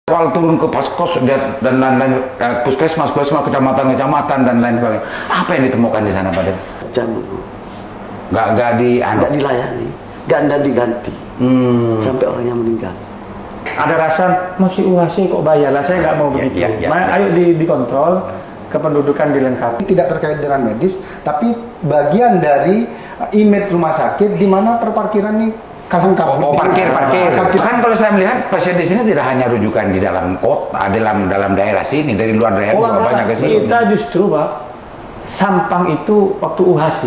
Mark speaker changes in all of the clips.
Speaker 1: Awal turun ke poskos dan lain-lain, puskesmas, kecamatan dan lain sebagainya. Apa yang ditemukan di sana, Pak?
Speaker 2: Jamu.
Speaker 1: Nggak
Speaker 2: dilayani, nggak diganti, sampai orangnya meninggal.
Speaker 3: Ada rasa masih UHC kok bayar lah, saya nggak mau begitu. Ayo dikontrol, kependudukan dilengkapi.
Speaker 4: Tidak terkait dengan medis, tapi bagian dari image rumah sakit di mana perparkiran nih kalang kabut.
Speaker 1: Parkir. Kan kalau saya melihat pasien di sini tidak hanya rujukan di dalam kota, dalam daerah sini, dari luar daerah juga banyak ke sini.
Speaker 3: Kita justru, Pak, Sampang itu waktu UHC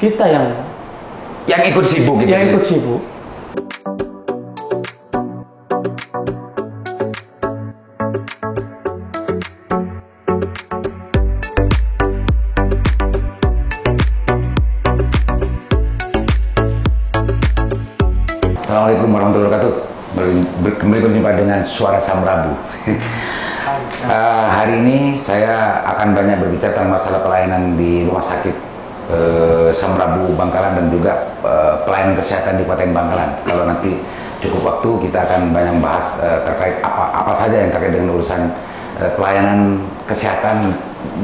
Speaker 3: kita yang
Speaker 1: ikut sibuk gitu.
Speaker 3: Yang ikut sibuk.
Speaker 1: Assalamualaikum warahmatullahi wabarakatuh. Kembali berjumpa dengan Suara Samrabu. Hari ini saya akan banyak berbicara tentang masalah pelayanan di rumah sakit Samrabu Bangkalan dan juga pelayanan kesehatan di Kabupaten Bangkalan. Kalau nanti cukup waktu kita akan banyak bahas terkait apa saja yang terkait dengan urusan pelayanan kesehatan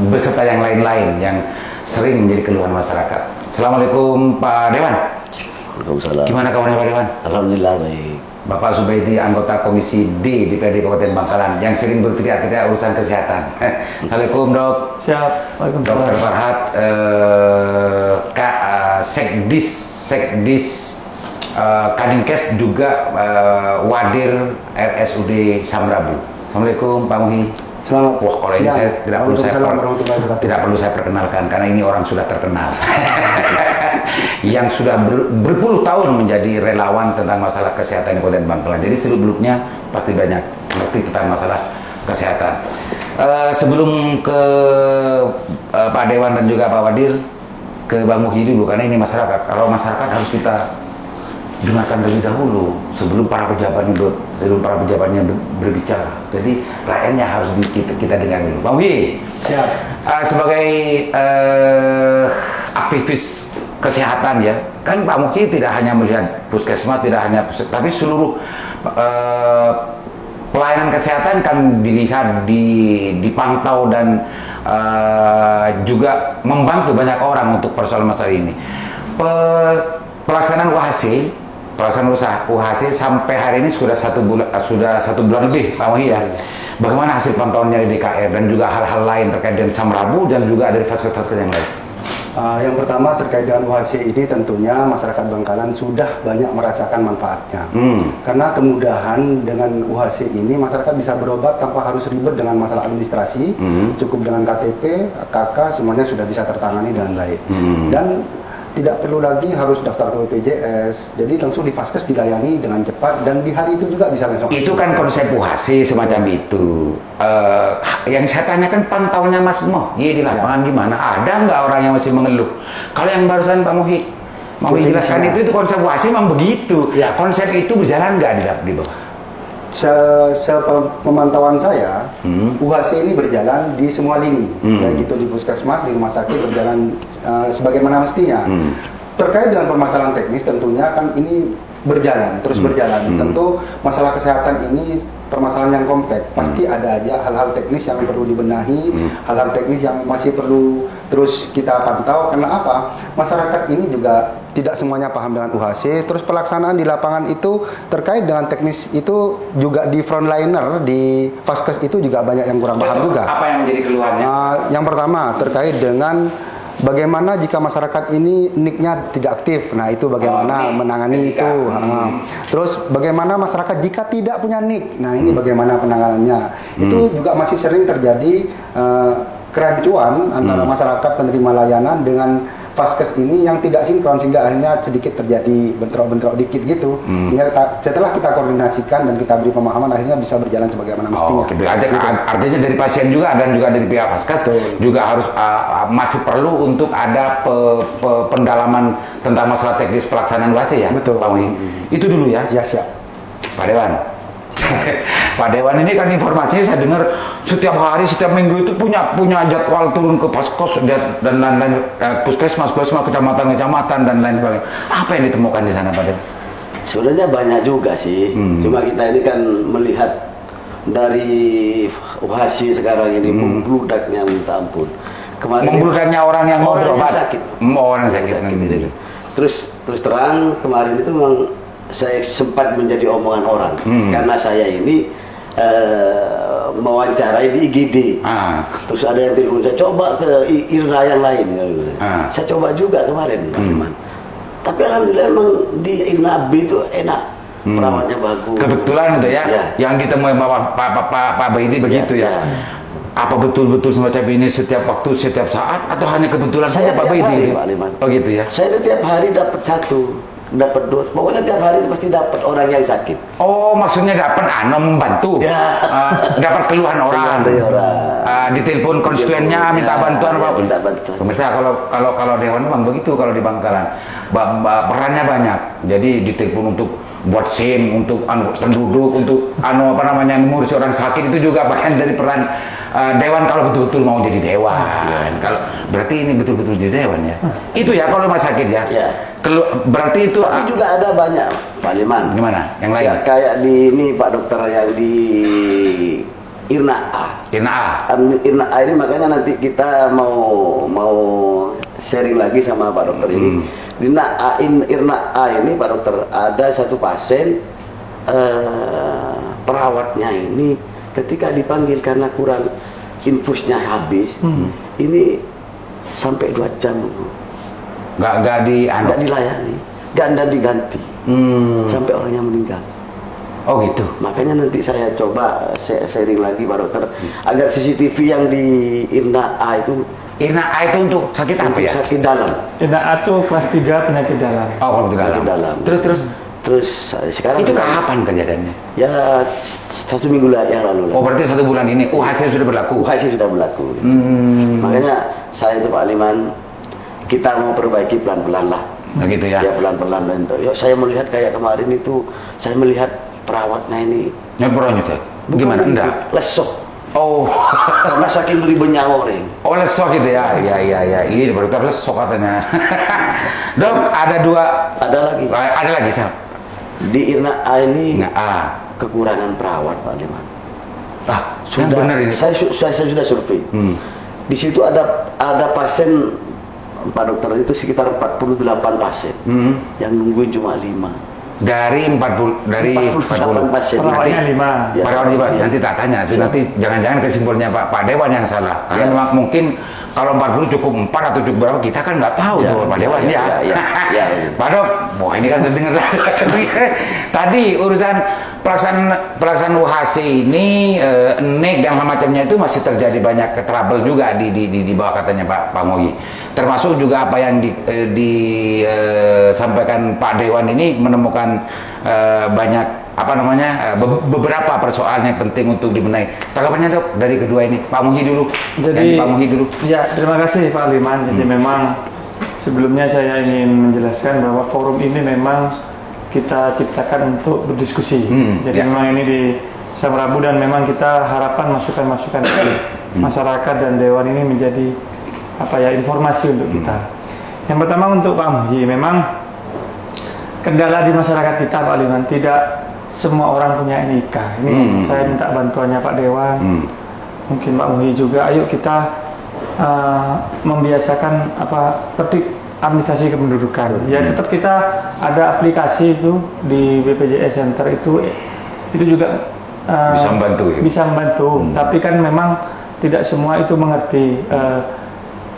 Speaker 1: beserta yang lain-lain yang sering menjadi keluhan masyarakat. Assalamualaikum Pak Dewan.
Speaker 2: Waalaikumsalam.
Speaker 1: Gimana kabarnya Pak Dewan?
Speaker 2: Alhamdulillah baik.
Speaker 1: Bapak Subaidi, anggota Komisi D DPRD Kabupaten Bangkalan yang sering berteriak-teriak urusan kesehatan. Assalamualaikum Dok.
Speaker 3: Siap.
Speaker 1: Dr. Farhad, Sekdis Kadinkes juga Wadir RSUD Samrabu. Assalamualaikum Pak Muhi.
Speaker 4: Selamat.
Speaker 1: Wah, kalau ini saya tidak perlu saya perkenalkan karena ini orang sudah terkenal. Yang sudah berpuluh tahun menjadi relawan tentang masalah kesehatan di Kabupaten Bangkalan. Jadi seluk-beluknya pasti banyak ngerti tentang masalah kesehatan. Sebelum ke Pak Dewan dan juga Pak Wadir, ke Bang Muhi dulu karena ini masyarakat. Kalau masyarakat harus kita dengarkan terlebih dahulu sebelum para pejabatnya berbicara. Jadi rakyatnya harus kita dengar dulu. Bang Muhi,
Speaker 4: Siap.
Speaker 1: Sebagai aktivis kesehatan ya, kan Pak Muhi tidak hanya melihat puskesmas, tapi seluruh pelayanan kesehatan kan dilihat, dipantau dan juga membantu banyak orang untuk persoalan masalah ini. Pelaksanaan UHC sampai hari ini sudah satu bulan lebih Pak Muhi ya. Bagaimana hasil pantauannya di DKR dan juga hal-hal lain terkait dengan Samrabu dan juga dari fasilitas yang lain?
Speaker 4: Yang pertama terkait dengan UHC ini tentunya masyarakat Bangkalan sudah banyak merasakan manfaatnya. Karena kemudahan dengan UHC ini masyarakat bisa berobat tanpa harus ribet dengan masalah administrasi, cukup dengan KTP, KK semuanya sudah bisa tertangani dengan baik. Dan tidak perlu lagi harus daftar ke BPJS, jadi langsung di Vaskes dilayani dengan cepat dan di hari itu juga bisa langsung.
Speaker 1: Itu kan konsep UHC semacam itu. Yang saya tanyakan pantaunya Mas Muhi di lapangan gimana? Ada nggak orang yang masih mengeluh? Kalau yang barusan Pak Muhi mau jelaskan itu konsep UHC memang begitu. Ya. Konsep itu berjalan nggak di bawah?
Speaker 4: Pemantauan saya, UHC ini berjalan di semua lini, baik itu di puskesmas, di rumah sakit berjalan sebagaimana mestinya. Terkait dengan permasalahan teknis, tentunya kan ini terus berjalan. Tentu masalah kesehatan ini permasalahan yang kompleks, pasti ada aja hal-hal teknis yang perlu dibenahi, hal-hal teknis yang masih perlu terus kita pantau. Karena apa? Masyarakat ini juga tidak semuanya paham dengan UHC, terus pelaksanaan di lapangan itu terkait dengan teknis itu juga di frontliner, di Vaskes itu juga banyak yang kurang paham juga.
Speaker 1: Apa yang menjadi keluhannya?
Speaker 4: Yang pertama terkait dengan bagaimana jika masyarakat ini NIK-nya tidak aktif, nah itu bagaimana menangani itu. Terus bagaimana masyarakat jika tidak punya NIK, nah ini bagaimana penanganannya. Itu juga masih sering terjadi kerancuan antara masyarakat penerima layanan dengan Vaskes ini yang tidak sinkron sehingga akhirnya sedikit terjadi bentrok-bentrok dikit gitu. Setelah kita koordinasikan dan kita beri pemahaman akhirnya bisa berjalan sebagaimana mestinya.
Speaker 1: Gitu. Artinya dari pasien juga dan juga dari pihak Vaskes juga harus masih perlu untuk ada pendalaman tentang masalah teknis pelaksanaan UHC ya.
Speaker 4: Betul.
Speaker 1: Pak Muhi. Itu dulu ya.
Speaker 4: Ya siap.
Speaker 1: Pak Dewan. Pak Dewan ini kan informasinya saya dengar setiap hari, setiap minggu itu punya jadwal turun ke poskos dan lain-lain, puskesmas, kecamatan dan lain sebagainya. Apa yang ditemukan di sana Pak Dewan?
Speaker 2: Sebenarnya banyak juga sih. Cuma kita ini kan melihat dari UHC sekarang ini membludaknya minta ampun. Kemarin
Speaker 1: Membludaknya orang yang mau
Speaker 2: orang yang
Speaker 1: berobat.
Speaker 2: sakit.
Speaker 1: Orang yang sakit.
Speaker 2: Ini. Terus terang kemarin itu memang saya sempat menjadi omongan orang karena saya ini mewawancarai di IGD. Terus ada yang telepon saya coba ke IRNA yang lain. Saya coba juga kemarin, Pak. Tapi alhamdulillah memang di IRNA B itu enak, perawatnya bagus.
Speaker 1: Kebetulan itu ya, yang kita mau bawa Pak Baidi begitu ya. Apa betul-betul semacam ini setiap waktu, setiap saat, atau hanya kebetulan saja Pak Baidi? Oh gitu ya.
Speaker 2: Saya tiap hari dapat satu, dapat dua, pokoknya tiap hari pasti dapat orang yang sakit.
Speaker 1: Oh, maksudnya dapat membantu, dapat keluhan orang.
Speaker 2: Dari orang.
Speaker 1: Ditelepon konstituennya minta bantuan Pak.
Speaker 2: Minta bantuan.
Speaker 1: Pemirsa, kalau Dewan memang begitu kalau di Bangkalan, perannya banyak. Jadi ditelepon untuk buat SIM, untuk penduduk, untuk ngurusi orang sakit, itu juga bagian dari peran Dewan kalau betul-betul mau jadi Dewan. Kalau berarti ini betul-betul jadi Dewan ya. Itu ya kalau rumah sakit ya. Berarti itu.
Speaker 2: Tapi juga ada banyak Pak Liman.
Speaker 1: Gimana? Yang lain?
Speaker 2: Ya, kayak di ini Pak Dokter yang di IRNA A.
Speaker 1: IRNA A.
Speaker 2: IRNA A ini makanya nanti kita mau sharing lagi sama Pak Dokter ini. Di IRNA A ini Pak Dokter ada satu pasien perawatnya ini ketika dipanggil karena kurang infusnya habis, ini sampai 2 jam
Speaker 1: nggak
Speaker 2: dilayani, nggak diganti, sampai orangnya meninggal.
Speaker 1: Oh gitu.
Speaker 2: Makanya nanti saya coba sharing lagi Pak Dokter agar CCTV yang di IRNA A itu.
Speaker 1: IRNA A itu untuk sakit apa ya?
Speaker 2: Sakit dalam.
Speaker 3: IRNA A itu kelas 3 penyakit dalam.
Speaker 1: Oh, penyakit dalam. Terus
Speaker 2: sekarang
Speaker 1: itu kapan kejadiannya?
Speaker 2: Ya 1 minggu yang lalu.
Speaker 1: Oh berarti 1 bulan ini UHC sudah berlaku?
Speaker 2: UHC sudah berlaku. Makanya saya itu Pak Liman, kita mau perbaiki pelan-pelan lah.
Speaker 1: Nah gitu ya?
Speaker 2: Ya pelan-pelan. Ya, saya melihat kayak kemarin itu, saya melihat perawatnya ini.
Speaker 1: Nyeronyot ya? Gimana? Enggak?
Speaker 2: Lesok.
Speaker 1: Oh,
Speaker 2: karena saking ribetnya orang.
Speaker 1: Oh lesok gitu ya? Iya. Ini baru tahu lesok katanya. Dok, ada 2.
Speaker 2: Ada lagi.
Speaker 1: Ada lagi Sam?
Speaker 2: Di IRNA A ini
Speaker 1: A.
Speaker 2: kekurangan perawat Pak Liman.
Speaker 1: Yang benar ini.
Speaker 2: Saya sudah survei. Di situ ada pasien Pak Dokter itu sekitar 48 pasien. Yang nungguin cuma 5.
Speaker 1: Dari 48
Speaker 2: pasien.
Speaker 3: Perawatnya 5.
Speaker 2: Ya,
Speaker 1: nanti tak tanya. Nanti jangan-jangan kesimpulannya Pak Dewan yang salah. Karena memang mungkin kalau 40 cukup 4 atau cukup berapa kita kan nggak tahu tuh Pak Dewan ya. Pak Dok, ini kan sudah dengar tadi urusan pelaksanaan UHC ini NEK dan macamnya itu masih terjadi banyak trouble juga di bawah katanya Pak Mogi. Termasuk juga apa yang disampaikan Pak Dewan ini menemukan banyak beberapa persoalan yang penting untuk dibenahi. Tanggapannya Dok dari kedua ini, Pak Mogi dulu.
Speaker 3: Pak Mogi dulu. Ya, terima kasih Pak Liman. Jadi memang sebelumnya saya ingin menjelaskan bahwa forum ini memang kita ciptakan untuk berdiskusi. Jadi memang ini di Samrabu dan memang kita harapan masukan-masukan dari masyarakat dan Dewan ini menjadi informasi untuk kita. Yang pertama untuk Pak Muhyi, memang kendala di masyarakat kita Pak Liman, tidak semua orang punya NIK. Ini saya minta bantuannya Pak Dewan, mungkin Pak Muhyi juga. Ayo kita membiasakan tertib administrasi kependudukan. Ya tetap kita ada aplikasi itu di BPJS Center itu juga bisa membantu. Tapi kan memang tidak semua itu mengerti.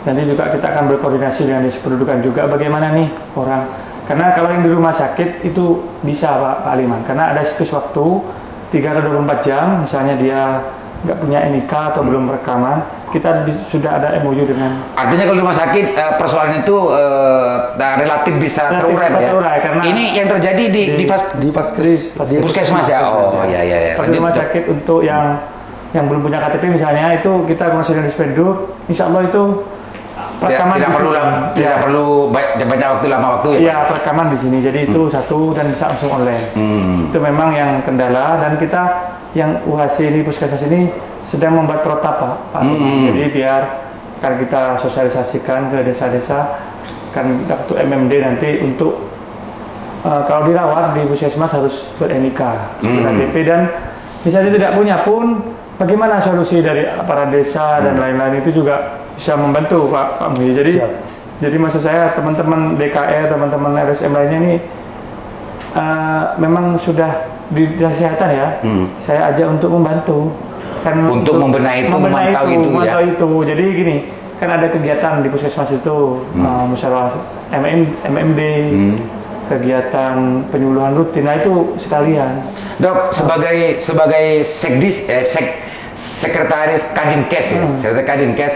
Speaker 3: Nanti juga kita akan berkoordinasi dengan Dinas Kependudukan juga bagaimana nih orang. Karena kalau yang di rumah sakit itu bisa Pak Liman. Karena ada siklus waktu 3 atau 24 jam, misalnya dia nggak punya NIK atau belum rekaman, kita sudah ada MOU dengan.
Speaker 1: Artinya kalau di rumah sakit persoalan itu relatif bisa terurai ya. Karena ini yang terjadi di puskesmas ya. Oh iya.
Speaker 3: Kalau di rumah sakit untuk yang belum punya KTP misalnya itu kita masih dengan Dispenduk, insya Allah itu perekaman
Speaker 1: tidak perlu banyak waktu lama waktu ya.
Speaker 3: Iya, perekaman di sini. Jadi itu satu dan bisa langsung online. Itu memang yang kendala dan kita yang UHC ini puskesmas ini sedang membuat protap Pak. Jadi biar akan kita sosialisasikan ke desa-desa kan waktu MMD nanti untuk kalau dirawat di puskesmas harus ber-NIK, KTP dan misalnya tidak punya pun, bagaimana solusi dari aparat desa dan lain-lain itu juga bisa membantu Pak Muhyi. Jadi maksud saya teman-teman DKR, teman-teman RSM lainnya ini memang sudah di kesehatan ya. Saya ajak untuk membantu. Kan
Speaker 1: untuk membenahi itu, memantau itu.
Speaker 3: Jadi gini, kan ada kegiatan di puskesmas itu, musyawarah MMD, kegiatan penyuluhan rutin. Nah itu sekalian.
Speaker 1: Dok, sebagai sekretaris Kadinkes ya, sekretaris Kadinkes,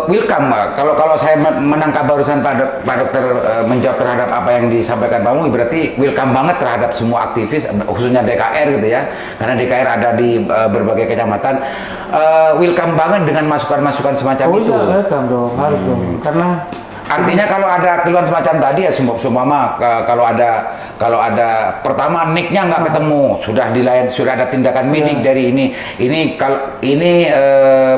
Speaker 1: welcome kalau saya menangkap barusan Pak Dokter menjawab terhadap apa yang disampaikan Pak Muhyi, berarti welcome banget terhadap semua aktivis khususnya DKR gitu ya, karena DKR ada di berbagai kecamatan, welcome banget dengan masukan-masukan semacam itu.
Speaker 3: Welcome dong, harus dong, karena
Speaker 1: artinya kalau ada keluhan semacam tadi ya sumpama kalau ada pertama nicknya nggak ketemu, sudah ada tindakan minik dari ini kalau ini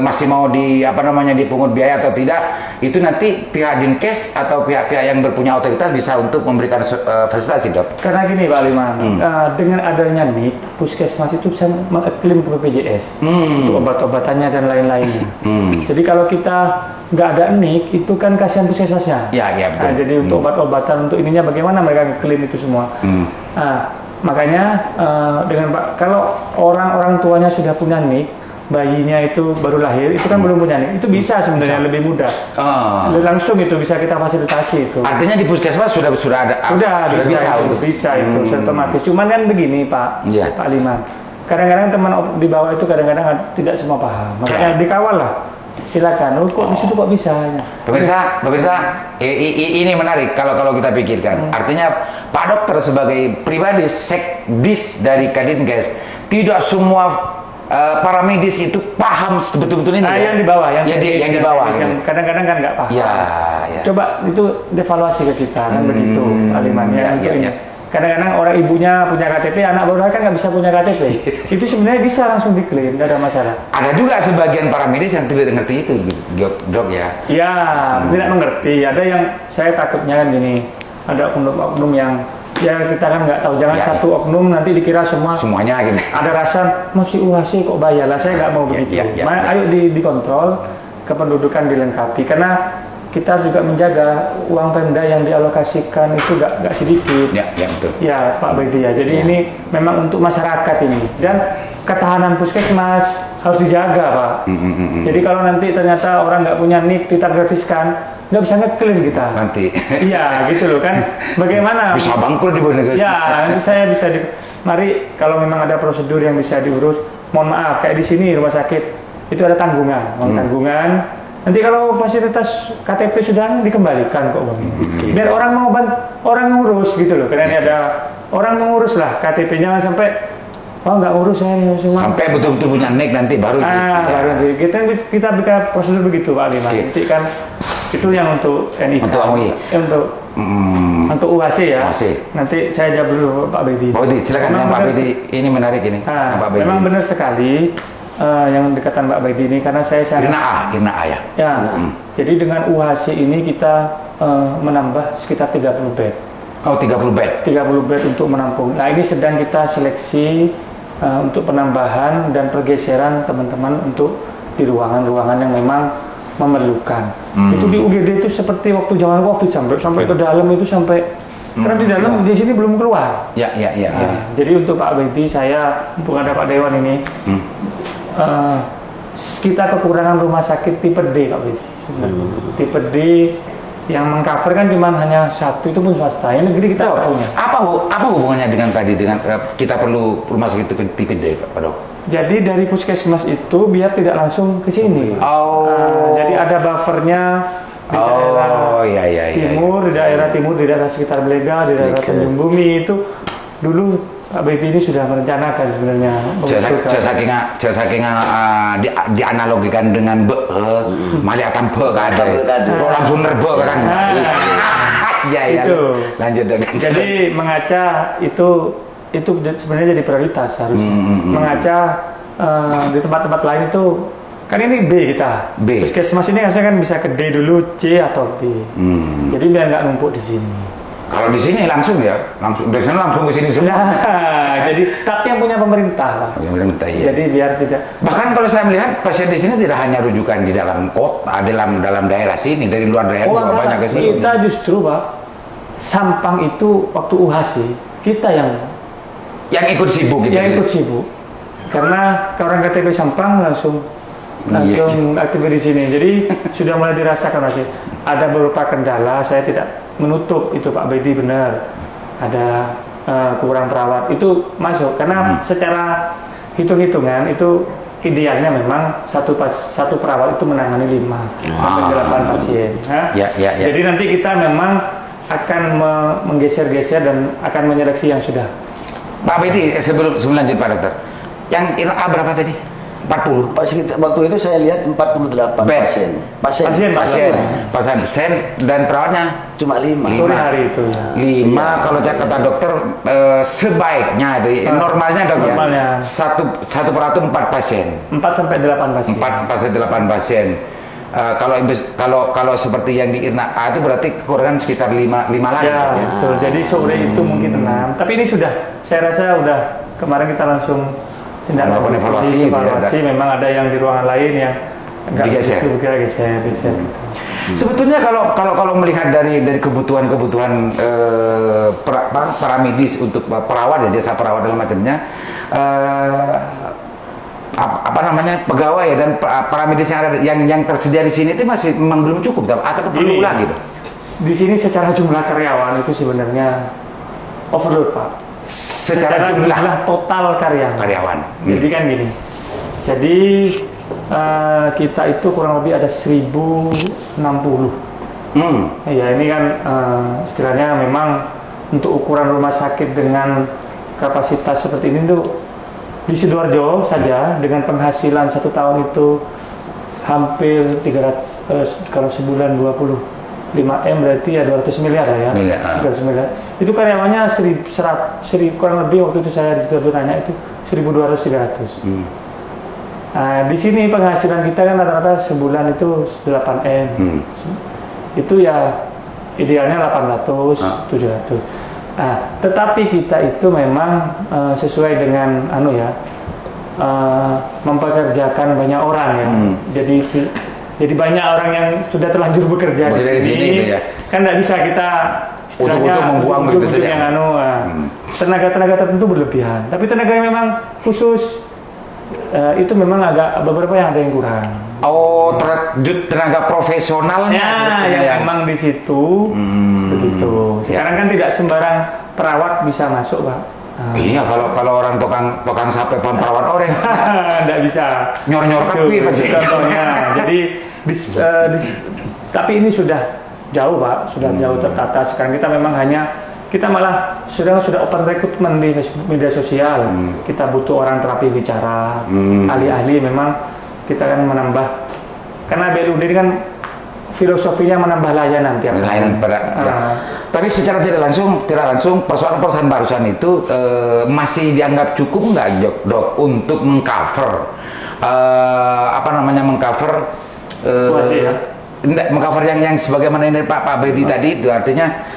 Speaker 1: masih mau dipungut biaya atau tidak, itu nanti pihak Dinkes atau pihak-pihak yang berpunya otoritas bisa untuk memberikan fasilitasi, Dok.
Speaker 3: Karena gini Pak Liman, dengan adanya NIK, puskesmas itu bisa mengklaim ke BPJS untuk obat-obatannya dan lain-lainnya. Jadi kalau kita nggak ada NIK, itu kan kasihan puskesmasnya.
Speaker 1: Ya betul.
Speaker 3: Nah, jadi untuk obat-obatan, untuk ininya bagaimana mereka klaim itu semua. Nah, makanya dengan Pak, kalau orang tuanya sudah punya NIK, bayinya itu baru lahir, itu kan belum punya NIK, itu bisa sebenarnya lebih mudah. Langsung itu bisa kita fasilitasi itu.
Speaker 1: Artinya di puskesmas sudah ada.
Speaker 3: Bisa itu otomatis. Cuman kan begini Pak Liman, kadang-kadang teman di bawah itu kadang-kadang tidak semua paham, makanya dikawal lah. Silakan, kok di situ kok bisa?
Speaker 1: Pemirsa, ini menarik kalau kita pikirkan. Artinya Pak Dokter sebagai pribadi sekdis dari Kadinkes, tidak semua para medis itu paham betul-betul ini.
Speaker 3: Yang di bawah, yang
Speaker 1: di bawah.
Speaker 3: Kadang-kadang kan nggak paham.
Speaker 1: Ya.
Speaker 3: Coba itu devaluasi ke kita kan begitu, Alimannya. Kadang-kadang orang ibunya punya KTP, anak baru kan nggak bisa punya KTP. Itu sebenarnya bisa langsung diklaim, nggak ada masalah.
Speaker 1: Ada juga sebagian para medis yang tidak mengerti itu, Dok ya?
Speaker 3: Ya, tidak mengerti. Ada yang saya takutnya kan gini, ada oknum-oknum yang ya kita kan nggak tahu, jangan satu oknum nanti dikira semuanya gitu. Ada rasa masih UHC kok bayar lah, saya nggak mau begitu. Ayo dikontrol, kependudukan dilengkapi, karena kita juga menjaga uang Pemda yang dialokasikan itu gak sedikit.
Speaker 1: Ya betul.
Speaker 3: Ya Pak Baidi ya. Jadi ini memang untuk masyarakat ini, dan ketahanan puskesmas harus dijaga Pak. Jadi kalau nanti ternyata orang nggak punya NIK, kita gratiskan, nggak bisa ngeklaim kita.
Speaker 1: Nanti.
Speaker 3: Iya gitu loh kan. Bagaimana?
Speaker 1: Bisa bangkrut di bawah negara.
Speaker 3: Ya nanti saya bisa mari kalau memang ada prosedur yang bisa diurus, mohon maaf kayak di sini rumah sakit itu ada tanggungan, tanggungan. Nanti kalau fasilitas KTP sudah dikembalikan kok Bang. Biar orang mau orang ngurus gitu loh. Karena ada orang mengurus lah KTP, jangan sampai nggak ngurus saya semua.
Speaker 1: Sampai betul-betul punya NIK nanti baru.
Speaker 3: Baru kita bikin prosedur begitu Pak Liman. Nanti kan itu yang untuk NIK.
Speaker 1: Untuk AMUI.
Speaker 3: Untuk UHC ya.
Speaker 1: UHC.
Speaker 3: Nanti saya jawab dulu Pak Bedi.
Speaker 1: Pak Bedi, silakan Pak Bedi. Ini menarik ini.
Speaker 3: Memang benar sekali. Yang dekatan Mbak Baidi ini, karena saya sangat
Speaker 1: Irna A ya.
Speaker 3: Jadi dengan UHC ini kita menambah sekitar 30 bed.
Speaker 1: Oh, 30 bed.
Speaker 3: 30 bed untuk menampung. Nah, ini sedang kita seleksi untuk penambahan dan pergeseran teman-teman untuk di ruangan-ruangan yang memang memerlukan. Itu di UGD itu seperti waktu zaman Covid sampai ke dalam itu sampai karena di dalam di sini belum keluar.
Speaker 1: Ya.
Speaker 3: Jadi untuk Pak Baidi, saya untuk ada Pak Dewan ini. Kita kekurangan rumah sakit tipe D Pak Bedi. Tipe D yang mengcover kan cuma hanya satu, itu pun swasta. Yang negeri kita punya.
Speaker 1: Apa hubungannya dengan kita perlu rumah sakit tipe D Pak Dok?
Speaker 3: Jadi dari puskesmas itu biar tidak langsung ke sini. Jadi ada buffernya di daerah timur, di daerah sekitar Belega, di daerah Tanjung Bumi itu dulu Pak Bedi ini sudah merencanakan sebenarnya.
Speaker 1: Saking dianalogikan dengan maliatan kada. Langsung nerbe kan.
Speaker 3: Itu.
Speaker 1: Lanjut.
Speaker 3: Jadi mengaca itu sebenarnya jadi prioritas harus. Mengaca di tempat-tempat lain itu kan ini B kita. Puskesmas ini harusnya kan bisa ke D dulu, C atau B. Jadi biar nggak numpuk di sini.
Speaker 1: Kalau di sini langsung ya, dari sana langsung ke sini semua.
Speaker 3: Nah, jadi tapi yang punya pemerintah lah.
Speaker 1: Pemerintah, iya.
Speaker 3: Jadi biar tidak.
Speaker 1: Bahkan kalau saya melihat pasien di sini tidak hanya rujukan di dalam kota, dalam daerah sini, dari luar daerah juga banyak ke sini.
Speaker 3: Kita justru Pak, Sampang itu waktu UHC kita yang
Speaker 1: ikut sibuk gitu.
Speaker 3: Yang ikut sibuk. Karena orang KTP Sampang langsung aktif di sini. Jadi sudah mulai dirasakan masih ada beberapa kendala. Saya tidak menutup itu Pak Bedi, benar ada kurang perawat itu masuk karena secara hitung-hitungan itu idealnya memang satu perawat itu menangani 5 sampai 8 pasien. Jadi nanti kita memang akan menggeser-geser dan akan menyeleksi yang sudah.
Speaker 1: Pak Bedi, sebelum lanjut Pak Dokter, yang IRA berapa tadi? 40.
Speaker 2: Waktu itu saya lihat 48 pasien
Speaker 1: dan perawatnya
Speaker 2: cuma 5.
Speaker 3: Sore hari itu.
Speaker 1: 5 kalau kata dokter sebaiknya itu normalnya dok ya. Satu perawat 4 pasien.
Speaker 3: 4 sampai 8 pasien.
Speaker 1: 4 sampai 8 pasien. Kalau seperti yang di IRNA A itu berarti kekurangan sekitar 5 lagi.
Speaker 3: Ya, betul. Jadi sore itu mungkin 6. Tapi ini sudah, saya rasa udah kemarin kita langsung tindak lanjut evaluasi memang ada yang di ruangan lain yang
Speaker 1: digeser. Sebetulnya kalau melihat dari kebutuhan paramedis untuk perawat ya, jasa perawat dan macamnya, pegawai dan paramedis yang tersedia di sini itu masih memang belum cukup atau perlu lagi dong?
Speaker 3: Di sini secara jumlah karyawan itu sebenarnya overload Pak. Secara jumlah total karyawan. Jadi kan gini. Jadi kita itu kurang lebih ada 1060. Ya ini kan istilahnya memang untuk ukuran rumah sakit dengan kapasitas seperti ini tuh di Sidoarjo saja dengan penghasilan 1 tahun itu hampir 300 kalau sebulan 25M berarti ya 200 miliar ya. 200 miliar. Itu karyawannya 1.100 kurang lebih waktu itu saya di situ tanya itu 1.200-300. Nah, di sini penghasilan kita kan rata-rata sebulan itu 8M. Itu ya idealnya 800, 700. Nah, tetapi kita itu memang sesuai dengan mempekerjakan banyak orang ya. Jadi banyak orang yang sudah terlanjur bekerja di sini ya. Kan tidak bisa kita istilahnya
Speaker 1: membuang itu saja.
Speaker 3: Tenaga-tenaga tertentu berlebihan. Tapi tenaga yang memang khusus itu memang agak beberapa yang ada yang kurang.
Speaker 1: Oh, tenaga profesionalnya
Speaker 3: yang memang di situ begitu. Sekarang kan tidak sembarang perawat bisa masuk, Pak.
Speaker 1: Iya, kalau orang tukang sape perawat orang
Speaker 3: tidak bisa
Speaker 1: nyor kapi pasti.
Speaker 3: Contohnya. Jadi tapi ini sudah jauh Pak, sudah jauh tertata. Sekarang kita memang kita malah sudah open recruitment di media sosial. Kita butuh orang terapi bicara, ahli-ahli. Memang kita akan menambah karena BLUD ini kan filosofinya menambah layanan tiap
Speaker 1: layanan pada. Tapi secara tidak langsung persoalan barusan itu masih dianggap cukup nggak dok untuk mengcover mengcover yang sebagaimana ini Pak Bedi tadi itu artinya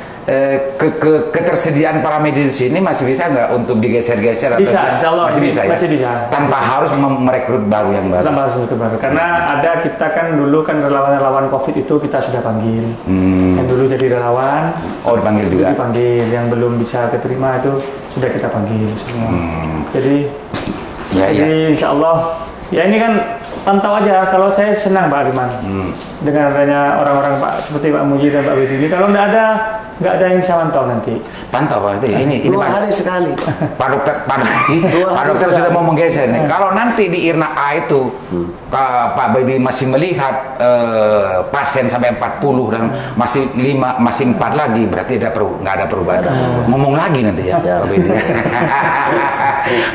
Speaker 1: ketersediaan paramedis di sini masih bisa nggak untuk digeser-geser atau masih bisa tanpa harus merekrut baru yang baru.
Speaker 3: Tanpa harus merekrut baru karena kita kan dulu kan relawan COVID itu kita sudah panggil yang dulu jadi relawan
Speaker 1: dipanggil juga
Speaker 3: yang belum bisa keterima itu sudah kita panggil semua. Jadi insya Allah ya ini kan pantau aja. Kalau saya senang Pak Aliman dengan adanya orang-orang Pak seperti Pak Muji dan Pak Bedi ini. Kalau nggak ada yang bisa pantau nanti.
Speaker 1: Pantau Pak ini
Speaker 2: 2 hari sekali.
Speaker 1: Pak dokter sudah mau menggeser nih. Kalau nanti di IRNA A itu Pak Bedi masih melihat pasien sampai 40 dan masih 4 lagi berarti nggak ada perubahan. Ngomong lagi nanti ya Pak Bedi.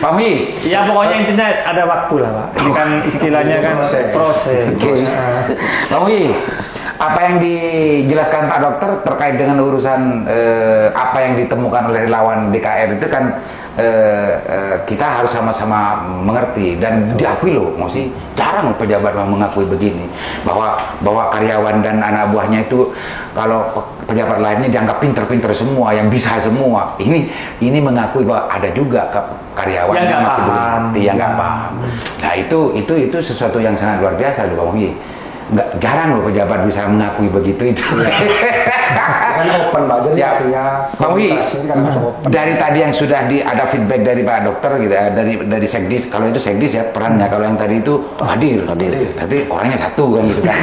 Speaker 1: Pak Mi.
Speaker 3: Ya pokoknya intinya ada waktu lah Pak. Ini kan istilahnya kan proses.
Speaker 1: Pak Mi, Apa yang dijelaskan Pak Dokter terkait dengan urusan apa yang ditemukan oleh relawan DKR itu kan kita harus sama-sama mengerti dan diakui loh, masih jarang pejabat mengakui begini bahwa karyawan dan anak buahnya itu kalau pejabat lainnya dianggap pinter-pinter semua, yang bisa semua. Ini mengakui bahwa ada juga karyawan yang masih belum ngerti, yang nggak paham. Nah itu sesuatu yang sangat luar biasa loh Pak Muhi. Nggak jarang loh pejabat bisa mengakui begitu itu.
Speaker 4: Kan open Pak, jadi artinya
Speaker 1: Pak Muhi,
Speaker 4: kan
Speaker 1: dari tadi yang sudah ada feedback dari Pak Dokter gitu ya, dari Sekdis, kalau itu Sekdis ya perannya, kalau yang tadi itu hadir. Tadi orangnya satu kan gitu kan.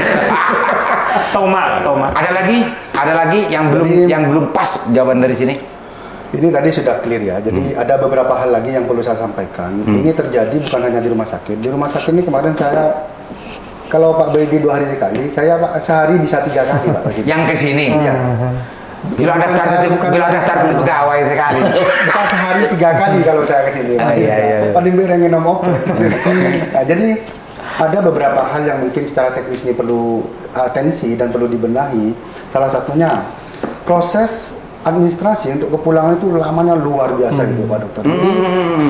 Speaker 3: Toma.
Speaker 1: Ada lagi yang belum pas jawaban dari sini.
Speaker 4: Ini tadi sudah clear ya, jadi ada beberapa hal lagi yang perlu saya sampaikan. Ini terjadi bukan hanya di rumah sakit. Di rumah sakit ini kemarin saya, kalau Pak BG 2 hari sekali, saya sehari bisa 3 kali Pak.
Speaker 1: Yang ke sini. Iya. Bila ada start pegawai sekali.
Speaker 4: Bukan sehari 3 kali kalau saya ke sini.
Speaker 1: Iya.
Speaker 4: Paling berengin nomor. Nah, jadi ada beberapa hal yang mungkin secara teknis ini perlu atensi dan perlu dibenahi. Salah satunya proses administrasi untuk kepulangan itu lamanya luar biasa gitu Pak Dokter. Jadi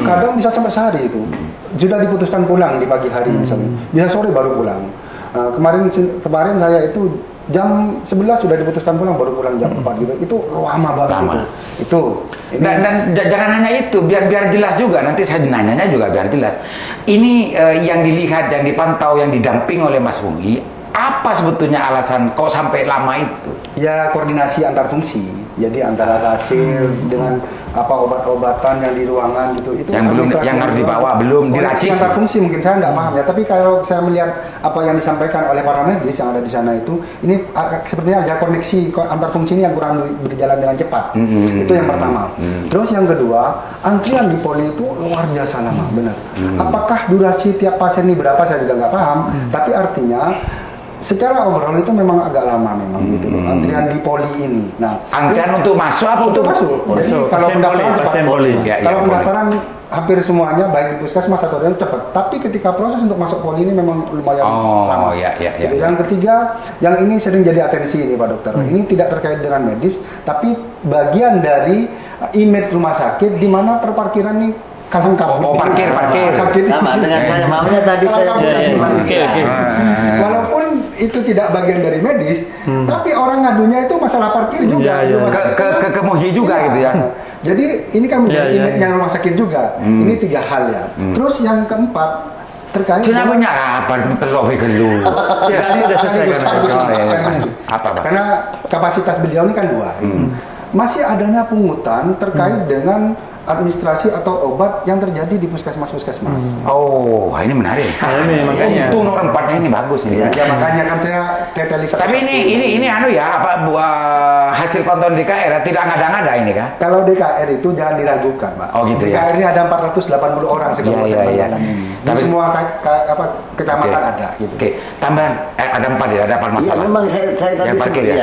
Speaker 4: kadang bisa sampai sehari itu. Sudah diputuskan pulang di pagi hari misalnya. Bisa sore baru pulang. Kemarin saya itu jam 11 sudah diputuskan pulang, baru pulang jam 4 gitu. Itu lama banget itu.
Speaker 1: Dan jangan hanya itu, biar jelas juga, nanti saya nanyanya juga biar jelas. Ini yang dilihat, yang dipantau, yang didamping oleh Mas Muhi, apa sebetulnya alasan kok sampai lama itu?
Speaker 4: Ya koordinasi antar fungsi. Jadi antara kasir dengan obat-obatan yang di ruangan gitu, itu
Speaker 1: yang harus dibawa belum diracik.
Speaker 4: Antar fungsi mungkin saya tidak paham ya, tapi kalau saya melihat apa yang disampaikan oleh para medis yang ada di sana itu, ini sepertinya ada koneksi antar fungsi ini yang kurang berjalan dengan cepat. Itu yang pertama. Terus yang kedua, antrian di poli itu luar biasa lama, benar. Apakah durasi tiap pasien ini berapa saya juga nggak paham, tapi artinya secara overall itu memang agak lama memang gitu. Antrian di poli ini. Nah,
Speaker 1: antrian untuk masuk apa untuk masuk?
Speaker 4: Jadi kalau pendaftaran cepat poli. Kalau pendaftaran hampir semuanya baik di puskesmas atau yang cepat. Tapi ketika proses untuk masuk poli ini memang lumayan lama. Gitu. Yang ketiga, yang ini sering jadi atensi ini Pak Dokter. Ini tidak terkait dengan medis, tapi bagian dari image rumah sakit di mana perparkiran nih kalang kabut.
Speaker 1: Parkir.
Speaker 2: Sama dengan saya, mamanya tadi saya
Speaker 4: walaupun itu tidak bagian dari medis, tapi orang ngadunya itu masalah parkir juga.
Speaker 1: Ke Muhi juga gitu ya.
Speaker 4: Jadi ini kan menjadi image-nya rumah sakit juga. Ini 3 hal ya. Terus yang keempat terkait
Speaker 1: dengan apa terlebih gelu.
Speaker 3: Tadi udah selesai
Speaker 1: kan.
Speaker 4: Karena kapasitas beliau ini kan 2. Masih adanya pungutan terkait dengan administrasi atau obat yang terjadi di puskesmas-puskesmas.
Speaker 1: Oh, ini menarik.
Speaker 3: Ini makanya.
Speaker 1: Itu nomor 4-nya ini bagus nih.
Speaker 4: Ya, makanya kan saya tetelis.
Speaker 1: Tapi ini hasil pantauan DKR tidak ngada-ngada ini kan?
Speaker 4: Kalau DKR itu jangan diragukan, Pak.
Speaker 1: Oh gitu ya.
Speaker 4: DKR ini ada 480 orang sekarang.
Speaker 1: Iya.
Speaker 4: Tapi semua kecamatan ada gitu.
Speaker 1: Oke. Tambahan ada 4 ya, ada 4 masalah.
Speaker 2: Ya, memang saya tadi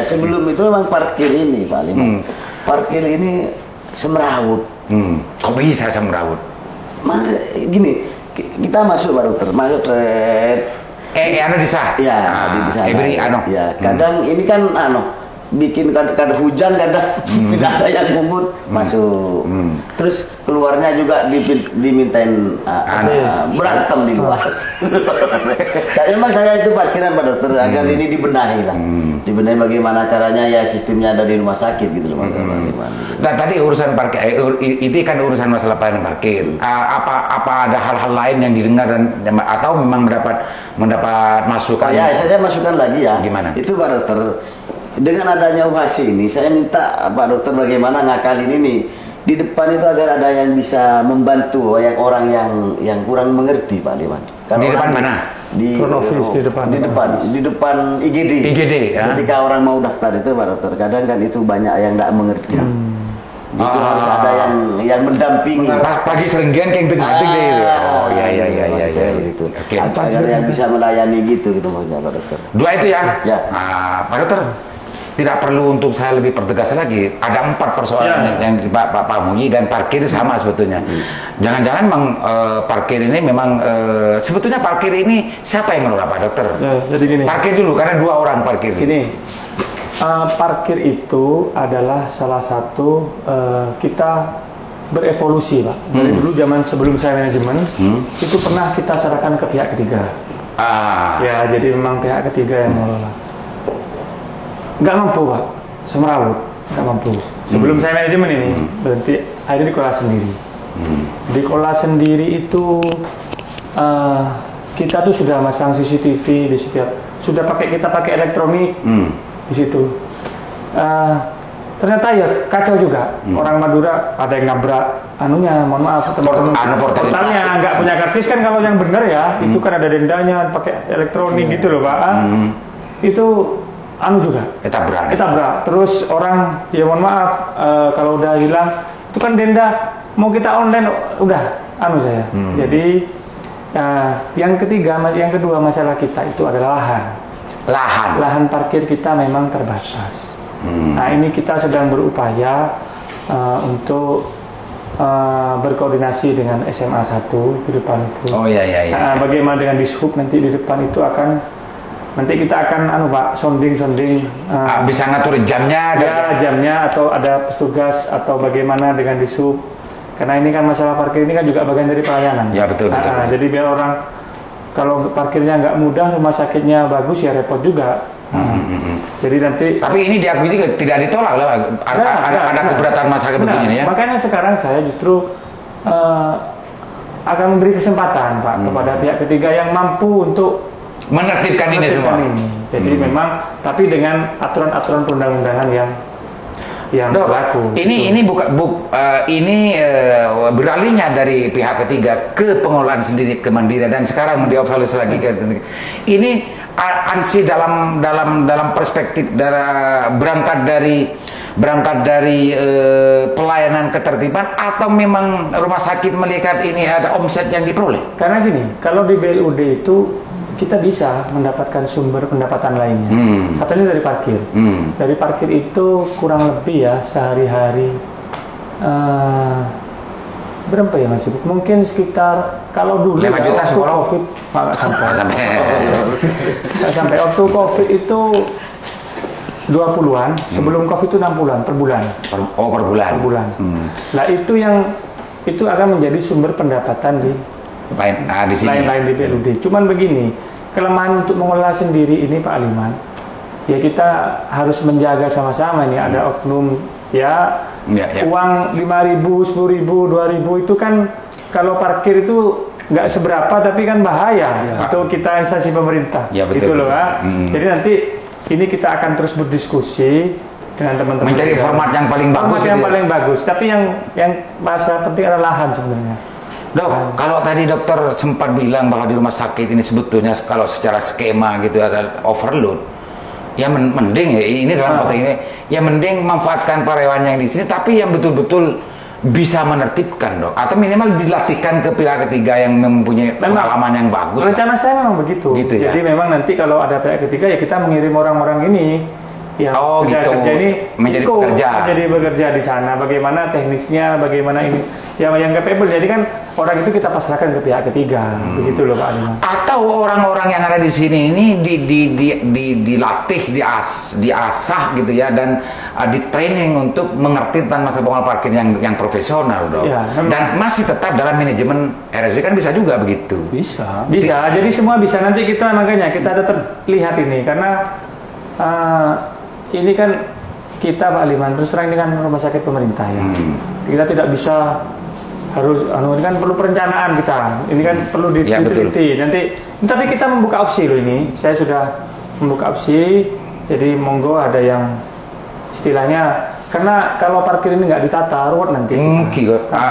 Speaker 2: sebelum itu memang parkir ini Pak Liman. Parkir ini semrawut.
Speaker 1: Kok bisa semrawut?
Speaker 2: Gini, kita masuk Pak Dokter, masuk
Speaker 1: desa.
Speaker 2: Ya, di sana. Ya, kadang ini kan bikin kadang hujan, kadang tidak ada yang ngumpet masuk. Terus keluarnya juga dimintain berantem di luar. Dan memang saya itu parkiran Pak Dokter agar ini dibenahi lah. Dibenahi bagaimana caranya ya sistemnya ada di rumah sakit gitu loh.
Speaker 1: Nah tadi urusan parkir itu kan urusan masalah pelayanan parkir. Apa ada hal-hal lain yang didengar atau memang mendapat masukan?
Speaker 2: Ya, saya masukkan lagi ya.
Speaker 1: Gimana?
Speaker 2: Itu Pak Dokter. Dengan adanya UHC ini, saya minta Pak Dokter bagaimana ngakalin ini di depan itu agar ada yang bisa membantu orang yang kurang mengerti Pak Dewan.
Speaker 1: Di depan mana?
Speaker 3: Di
Speaker 2: depan IGD ya. Ketika orang mau daftar itu Pak Dokter, kadang kan itu banyak yang tidak mengerti. Itu harus ada yang mendampingi.
Speaker 1: Pagi serenggian kayak tengah deh. Oh iya.
Speaker 2: Gitu. Agar yang bisa melayani gitu maksudnya Pak Dokter.
Speaker 1: 2 itu ya.
Speaker 2: Ya.
Speaker 1: Pak Dokter. tidak perlu untuk saya lebih pertegas lagi. Ada 4 persoalan yang Pak Munyi, dan parkir sama sebetulnya. Jangan-jangan parkir ini memang sebetulnya parkir ini siapa yang mengelola, Pak Dokter?
Speaker 3: Ya, jadi gini.
Speaker 1: Parkir dulu karena 2 orang parkir.
Speaker 3: Gini, parkir itu adalah salah satu kita berevolusi, Pak. Dari dulu zaman sebelum saya manajemen, itu pernah kita serahkan ke pihak ketiga. Ya, jadi memang pihak ketiga yang mengelola. Nggak mampu, Pak. Semerawut, nggak mampu. Sebelum saya manajemen ini, berarti akhirnya dikelola sendiri. Dikelola sendiri itu kita tuh sudah masang CCTV di setiap, kita pakai elektronik di situ. Ternyata ya kacau juga. Orang Madura ada yang nabrak anunya, mohon maaf teman-teman, portalnya nggak punya kartis kan. Kalau yang benar ya itu kan ada dendanya, pakai elektronik gitu loh, Pak. Itu anu juga ketabrak. Terus orang ya mohon maaf kalau udah hilang itu kan denda, mau kita online udah anu saya. Jadi yang kedua masalah kita itu adalah lahan parkir kita memang terbatas. Nah, ini kita sedang berupaya untuk berkoordinasi dengan SMA 1 di depan itu. Bagaimana dengan Dishub nanti di depan itu nanti kita akan Pak, sounding
Speaker 1: bisa ngatur jamnya,
Speaker 3: jamnya, atau ada petugas, atau bagaimana dengan Dishub, karena ini kan masalah parkir ini kan juga bagian dari pelayanan.
Speaker 1: Ya, betul.
Speaker 3: Jadi biar orang kalau parkirnya nggak mudah, rumah sakitnya bagus ya repot juga. Jadi nanti,
Speaker 1: tapi ini diakui juga tidak ditolak lah. Ada keberatan masyarakat begini ya.
Speaker 3: Makanya sekarang saya justru akan memberi kesempatan, Pak, kepada pihak ketiga yang mampu untuk
Speaker 1: menertibkan ini semua.
Speaker 3: Jadi memang, tapi dengan aturan-aturan perundang-undangan yang berlaku.
Speaker 1: Ini beralihnya dari pihak ketiga ke pengelolaan sendiri, ke mandiri, dan sekarang dievaluasi lagi ke ini ansi dalam perspektif berangkat dari pelayanan ketertiban, atau memang rumah sakit melihat ini ada omset yang diperoleh?
Speaker 3: Karena gini, kalau di BLUD itu kita bisa mendapatkan sumber pendapatan lainnya. Satunya dari parkir. Dari parkir itu kurang lebih ya sehari-hari berapa ya Mas? Mungkin sekitar, kalau dulu
Speaker 1: 5 juta
Speaker 3: waktu
Speaker 1: sekolah.
Speaker 3: COVID nggak sampai. Waktu COVID itu 20-an, sebelum COVID itu 60-an per bulan.
Speaker 1: Per bulan.
Speaker 3: Nah, itu akan menjadi sumber pendapatan di lain di BLUD. Cuman begini, kelemahan untuk mengelola sendiri ini Pak Aliman, ya kita harus menjaga sama-sama nih. Ada oknum uang 5.000, 10.000, 2.000 itu kan kalau parkir itu nggak seberapa, tapi kan bahaya untuk kita instansi pemerintah. Gitu loh, Pak. Jadi nanti ini kita akan terus berdiskusi dengan teman-teman,
Speaker 1: mencari format yang paling bagus.
Speaker 3: Tapi yang masalah penting adalah lahan sebenarnya.
Speaker 1: Dok, kalau tadi dokter sempat bilang bahwa di rumah sakit ini sebetulnya kalau secara skema gitu ada overload, ya mending ya ini dalam konteks ini, ya mending manfaatkan karyawan yang di sini, tapi yang betul-betul bisa menertibkan, Dok, atau minimal dilatihkan ke pihak ketiga yang mempunyai pengalaman yang bagus.
Speaker 3: Rencana saya memang begitu. Jadi memang nanti kalau ada pihak ketiga ya kita mengirim orang-orang ini yang kerja ini menjadi bekerja di sana. Bagaimana teknisnya, bagaimana ini yang capable. Jadi kan orang itu kita pasrahkan ke pihak ketiga, begitu loh Pak Aliman.
Speaker 1: Atau orang-orang yang ada di sini ini dilatih, diasah gitu ya, dan di training untuk mengerti tentang masa pengelola parkir yang profesional, Dok. Ya, dan masih tetap dalam manajemen RSUD kan bisa juga begitu. Bisa.
Speaker 3: Jadi semua bisa. Nanti makanya kita tetap lihat ini, karena ini kan kita Pak Aliman terus terang dengan rumah sakit pemerintah ya. Kita tidak bisa ini kan perlu perencanaan kita. Ini kan perlu diteliti. Tapi kita membuka opsi loh ini. Saya sudah membuka opsi. Jadi monggo ada yang istilahnya, karena kalau parkir ini nggak ditata ruwet nanti.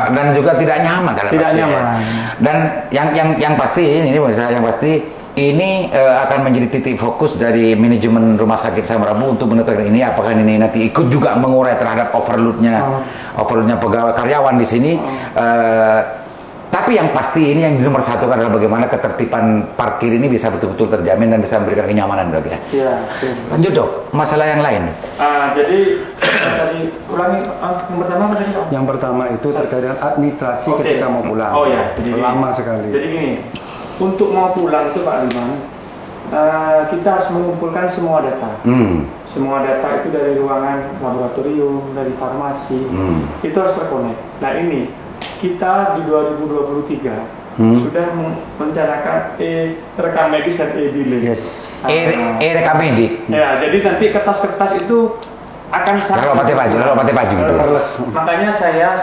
Speaker 1: Dan juga tidak nyaman. Dan yang pasti ini akan menjadi titik fokus dari manajemen rumah sakit Samarabu untuk menentukan ini apakah ini nanti ikut juga mengurai terhadap overloadnya pegawai karyawan di sini. Tapi yang pasti ini yang nomor satu adalah bagaimana ketertiban parkir ini bisa betul-betul terjamin dan bisa memberikan kenyamanan, Dok ya.
Speaker 3: Iya.
Speaker 1: Lanjut, Dok, masalah yang lain.
Speaker 3: Jadi tadi ulangi yang pertama apa tadi, Pak?
Speaker 4: Yang pertama itu terkait dengan administrasi ketika mau pulang.
Speaker 3: Oh ya,
Speaker 4: lama sekali.
Speaker 3: Jadi gini, untuk mau pulang itu Pak Liman, kita harus mengumpulkan semua data. Semua data itu dari ruangan laboratorium, dari farmasi, itu harus terkonek. Nah ini, kita di 2023 sudah merencanakan rekam medis dan e-billing.
Speaker 4: Yes.
Speaker 1: Rekam medik.
Speaker 3: Ya, jadi nanti kertas-kertas itu akan
Speaker 1: lalu pakai baju gitu.
Speaker 3: Makanya saya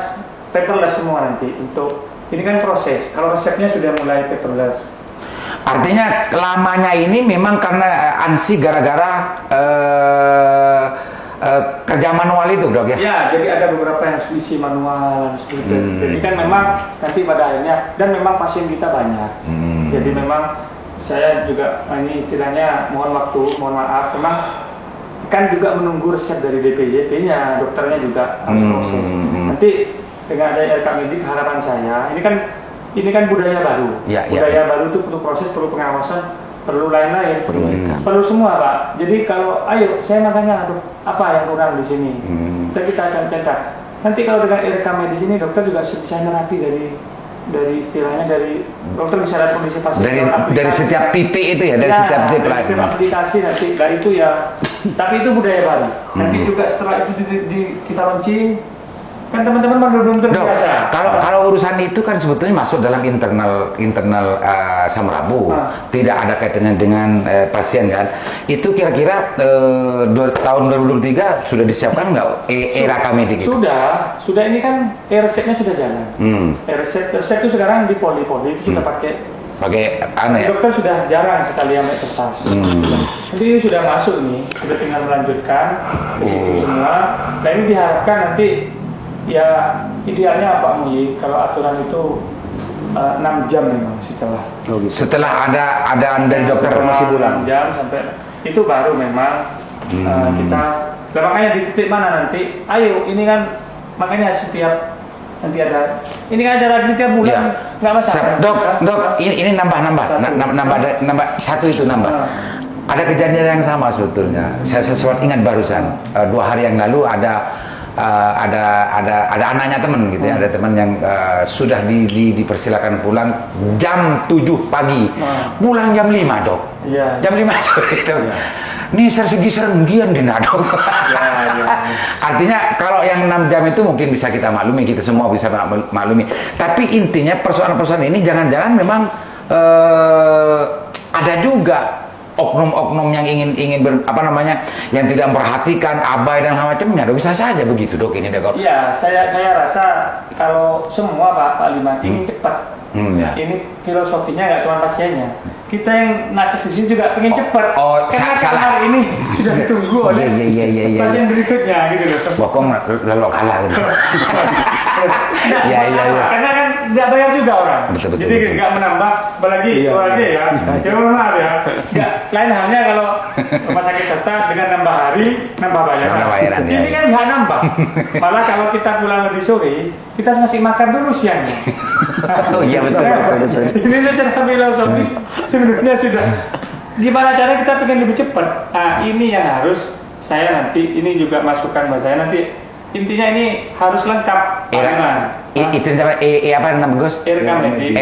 Speaker 3: paperless semua nanti untuk ini kan proses. Kalau resepnya sudah mulai paperless.
Speaker 1: Artinya lamanya ini memang karena ANSI gara-gara kerja manual itu, Dok ya?
Speaker 3: Ya, jadi ada beberapa yang isi manual seperti itu. Jadi kan memang nanti pada akhirnya dan memang pasien kita banyak. Jadi memang saya juga ini istilahnya mohon maaf, memang kan juga menunggu resep dari DPJP-nya, dokternya juga harus proses. Nanti dengan ada rekam medik harapan saya, ini kan budaya baru. Budaya baru itu perlu proses, perlu pengawasan, perlu lain-lain. Perlu semua, Pak. Jadi kalau ayo saya makanya apa yang kurang di sini. Kita akan cetak. Nanti kalau dengan rekam medis ini dokter juga bisa nerapi dari istilahnya dari dokter bisa lihat kondisi pasien
Speaker 1: dari setiap titik itu ya, dari setiap titik
Speaker 3: aplikasi nanti. Nah itu ya. Tapi itu budaya baru. Nanti juga setelah itu kita launching. Kan teman-teman belum terbiasa.
Speaker 1: Kalau urusan itu kan sebetulnya masuk dalam internal Samrabu, tidak ada kaitannya dengan pasien kan. Itu kira-kira tahun 2023 sudah disiapkan nggak rekam medik itu?
Speaker 3: Sudah ini kan resepnya sudah jalan. Resep itu sekarang di poli itu sudah pakai
Speaker 1: aneh.
Speaker 3: Dokter sudah jarang sekali yang pakai kertas. Nanti ini sudah masuk nih, sudah tinggal melanjutkan ke situ semua. Nah ini diharapkan nanti ya idealnya Pak Muyi kalau aturan itu 6 jam memang setelah ada dari dokter masih bulan 6 jam sampai itu baru memang kita makanya di titik mana nanti ayo ini kan makanya setiap nanti ada ini kan ada lagi tiap bulan nggak masalah.
Speaker 1: Dok ini nambah satu itu nambah. Ada kejadian yang sama sebetulnya. Saya sesuatu ingat barusan 2 hari yang lalu ada anaknya teman gitu ya, ada teman yang sudah dipersilakan pulang jam 7 pagi, pulang jam 5 Dok, jam 5 sore Dok. Ini segi serenggian dina Dok. Artinya kalau yang 6 jam itu mungkin bisa kita maklumi, kita semua bisa maklumi. Tapi intinya persoalan-persoalan ini jangan-jangan memang ada juga oknum-oknum yang ingin yang tidak memperhatikan, abai dan macamnya. Bisa saja begitu, Dok, ini Dok.
Speaker 3: Iya, saya rasa kalau semua Pak Liman ingin cepat. Ini filosofinya nggak cuma pasiennya. Kita yang nakes di sini juga ingin cepat. Karena salah ini sudah ditunggu oleh pasien berikutnya gitu loh.
Speaker 1: Bokong lalu kalah gitu.
Speaker 3: Karena kan nggak bayar juga orang.
Speaker 1: Betul.
Speaker 3: Jadi nggak menambah, apalagi UAC ya. Jangan maaf ya. Lain halnya kalau rumah sakit swasta dengan nambah hari, nambah bayaran. Ini kan nggak nambah. Malah kalau kita pulang lebih sore, kita ngasih makan dulu siangnya.
Speaker 1: Oh iya betul.
Speaker 3: Ini secara filosofis sebenarnya sudah. Gimana cara kita pengen lebih cepat? Nah ini yang harus saya nanti ini juga masukkan buat saya nanti. Intinya ini harus lengkap.
Speaker 1: Istilahnya apa nama Gus?
Speaker 3: Rekam medik.